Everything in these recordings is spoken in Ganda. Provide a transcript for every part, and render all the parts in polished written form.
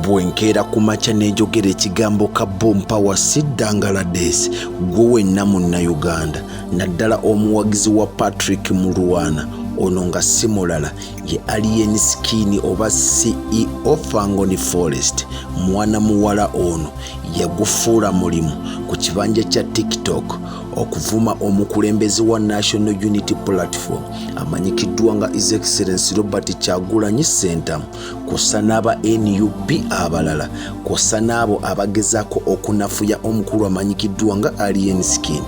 bwenkeera ku makya n'enjogera ekigambo ka Bompawa Siddangaladesi gwe wenna Munnayuganda naddala omuwagizi wa Patrick Mulwana ono nga si mulala ye Alien Skin oba CEO Fangoni Forest. Mwana muwala ono yagufuula mulimu ku kibanja kya TikTok okuvuma omukulembeze wa National Unity Platform amanyikiddwa nga His Excellency Robert Kyagulanyi Ssentamu kw'ossa n'aba NUP abalala kw'ossa n'abo abagezaako okunafuya omukulu amanyikiddwa nga Alien Skin.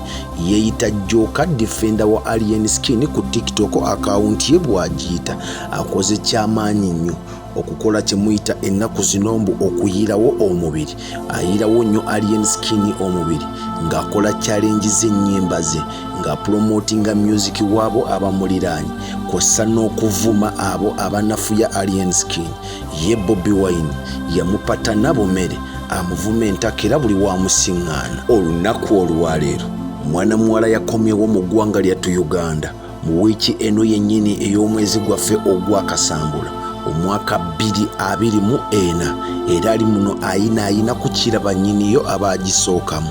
Yeeyita Joka defender wa Alien Skin ku TikTok akawunti ye bw'agiyita akoze kyamaanyi nnyo okukola kyemuyita ennaku zinombu okuyiirawo omubiri. Ayiirawo nnyo Alien Skin omubiri ng'akola challenge z'ennyimba ze ng'apromotinga music waabo abamuliraanye kw'ossa n'okuvuma abo abanafuya Alien Skin. Ye Bobi Wine yamupata nabo mmere amuvuma entakera buli wamusiŋŋaana. Olunaku olwaleero mwana muwala yakomyewo mu ggwanga lyattu Uganda mu wiiki eno yennyini ey'omwezi gwaffe ogwakasambula omwaka 2024 era ali muno ayina kukira bannyiniyo abagisookamu.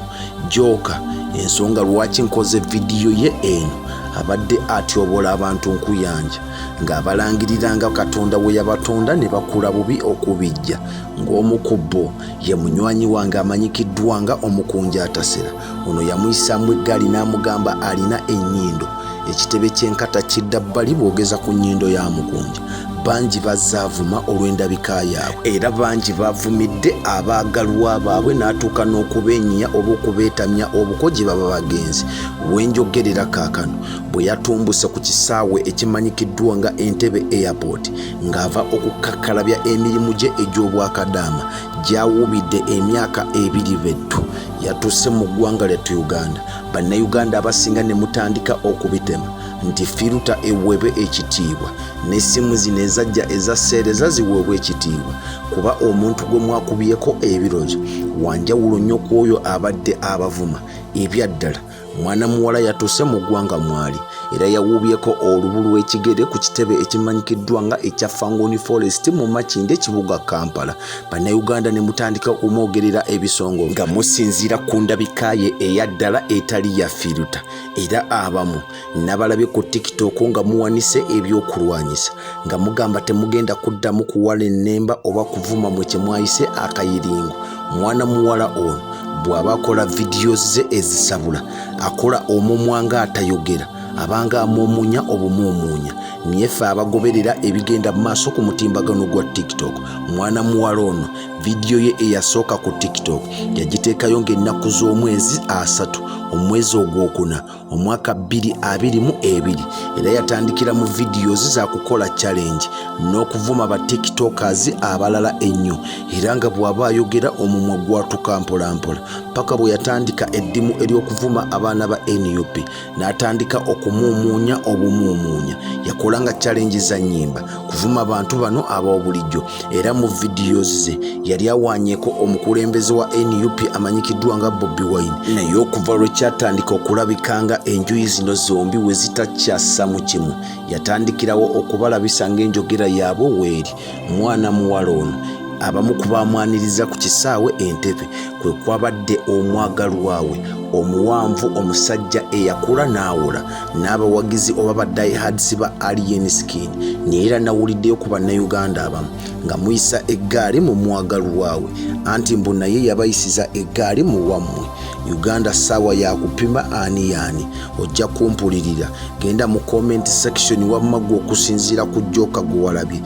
Joka ensonga lwaki nkoze vidiyo ye eno abadde atyobola abantu nkuyanja ng'abalangiriranga Katonda we yabatonda ne bakula bubi okubijja. Ng'omu ku bo ye munywanyi wange amanyikiddwa nga Omukunja Atasera. Ono yamuyisaamu eggaali n'amugamba alina ennyindo ekitebe ky'enkata kidda bbali bwogeza ku nnyindo ya Mukunja. Bangi bazaavuma olw'endabika yaabwe era bangi bavumidde abaagalwa baabwe n'atuuka n'okubeenyiya oba okubeetamya obuko gye baba bagenzi. Wenjogerera kaakano bwe yatumbuse ku kisaawe ekimanyikiddwa nga Entebbe Airport ng'ava okukakkalabya emirimu gye egy'obwakadaama gy'awuubidde emyaka 2 bettu. Yatuuse mu ggwanga lyattu Uganda bannayuganda abasinga ne mutandika okubitema nti firuta eweebwe ekitiibwa n'essimu zino ezajja eza sseereza ziweebwe ekitiibwa kuba omuntu gwe mwakubyeko ebirozo wanjawulo nnyo ku oyo abadde abavuma. Ebyaddala mwana muwala yatuuse mu ggwanga mwali era yawuubyeko olubu lw'ekigere ku kitebe ekimanyikiddwa nga ekya Fangoni Forest mu Makindye ekibuga Kampala. Bannayuganda ne mutandika omwogerera ebisongo nga musinziira ku ndabika ye eyaddala etali ya firuta era abamu nabalabye ku TikTok nga muwanise ebyokulwanyisa nga mugamba temugenda kuddamu kuwala ennemba oba kuvuma mwe kye mwayise akayiringo. Mwana muwala ono bw'aba akola videos ze ezisabula akola omumwa nga atayogera abanga amumunya obumuumuunya. Naye ffe abagoberera ebigenda mu maaso ku mutimbagano gwa TikTok, mwana muwala ono vidiyo ye eyasooka ku TikTok yagiteekayo ng'ennaku z'omwezi 3 omwezi ogwokuna omwaka 2022 era yatandikira mu videos za kukola challenge n'okuvuma ba TikTokers abalala ennyo era nga bw'aba ayogera omumwa gwatuka mpolampola paka bwe yatandika eddimu ery'okuvuma abaana ba NUP n'atandika okumuumuunya obumuumuunya. Yakolanga challenge za nnyimba kuvuma abantu bano ab'obulijjo era mu videos ze yali awaanyeeko omukulembeze wa NUP amanyikiddwa nga Bobi Wine. Naye okuva lwe kyatandika okulabika nga enjuyi zino zombi we zitakyassa mu kimu yatandikirawo okubalabisa ng'enjogera yaabwe weeri. Mwana muwala ono abamu kubamwaniriza ku kisaawe Entebbe kwe kwabadde omwagalwa we omuwanvu omusajja eyakula n'awola n'abawagizi oba ba diehards ba Alien Skin. Naye era nawuliddeyo ku bannayuganda abamu nga muyisa eggaali mu mwagalwa we anti mbu naye yabayisiza eggaali mu wammwe. Uganda ssaawa yakupima ani yaani. Ojja kumpulirira genda mu comment section wamma gwe okusinziira ku Joka gwe walabye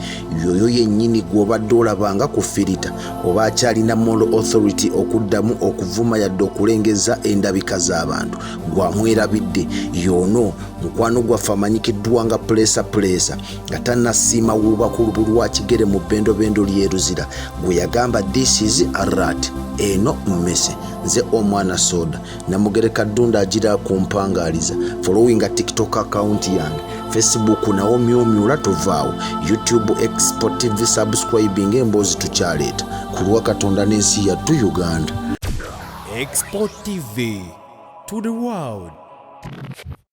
yoyo yennyini gw'obadde olabanga ku filita oba akyalina moral authority okuddamu okuvuma yadde okulengeza endabika z'abantu gwamwerabidde. Yono mukwano gwaffe amanyikiddwa nga Presa nga tannasiima wubakulubu lwa kigere mu bendobendo lyeruzira gwe yagamba this is a rat eno mmese nze omwana soda namugereka Ddunda agira kumpangaaliza. Following a TikTok account yange, Facebook nawo myomyula tovaawo, YouTube Export TV subscribing emboozi tukyaleeta ku lwa Katonda n'ensi yattu Uganda. Export TV to the world.